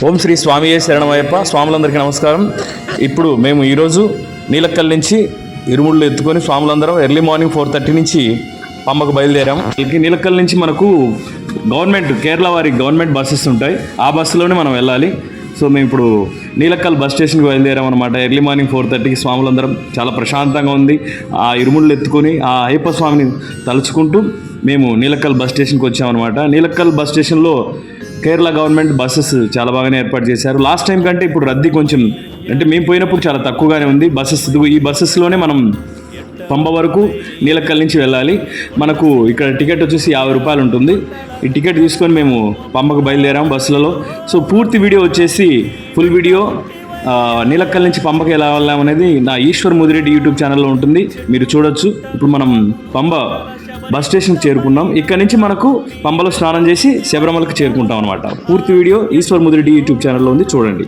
ఓం శ్రీ స్వామియే శరణమయ్యప్ప. స్వాములందరికీ నమస్కారం. ఇప్పుడు మేము ఈరోజు నీలక్కల్ నుంచి ఇరుముళ్ళు ఎత్తుకొని స్వాములందరం ఎర్లీ మార్నింగ్ 4:30 నుంచి పంబకు బయలుదేరాం. నీలక్కల్ నుంచి మనకు కేరళ వారి గవర్నమెంట్ బస్సెస్ ఉంటాయి, ఆ బస్సులోనే మనం వెళ్ళాలి. సో మేము ఇప్పుడు నీలక్కల్ బస్ స్టేషన్కి బయలుదేరాం అనమాట. ఎర్లీ మార్నింగ్ 4:30కి స్వాములందరం చాలా ప్రశాంతంగా ఉంది. ఆ ఇరుముళ్ళు ఎత్తుకొని ఆ అయ్యప్ప స్వామిని తలుచుకుంటూ మేము నీలక్కల్ బస్ స్టేషన్కి వచ్చామన్నమాట. నీలక్కల్ బస్ స్టేషన్లో కేరళ గవర్నమెంట్ బస్సెస్ చాలా బాగానే ఏర్పాటు చేశారు. లాస్ట్ టైం కంటే ఇప్పుడు రద్దీ కొంచెం, అంటే మేము పోయినప్పుడు చాలా తక్కువగానే ఉంది బస్సెస్. ఈ బస్సెస్లోనే మనం పంబ వరకు నీలక్కల్ నుంచి వెళ్ళాలి. మనకు ఇక్కడ టికెట్ వచ్చేసి 50 రూపాయలు ఉంటుంది. ఈ టికెట్ తీసుకొని మేము పంబకు బయలుదేరాం బస్సులలో. సో పూర్తి వీడియో వచ్చేసి ఫుల్ వీడియో నీలక్కల్ నుంచి పంబకి ఎలా వెళ్ళాం అనేది నా ఈశ్వర్ ముదిరెడ్డి యూట్యూబ్ ఛానల్లో ఉంటుంది, మీరు చూడొచ్చు. ఇప్పుడు మనం పంబ బస్ స్టేషన్కి చేరుకున్నాం. ఇక్కడ నుంచి మనకు పంబలో స్నానం చేసి శబరిమలకి చేరుకుంటాం అనమాట. పూర్తి వీడియో ఈశ్వర్ ముదిరెడ్డి యూట్యూబ్ ఛానల్లో ఉంది, చూడండి.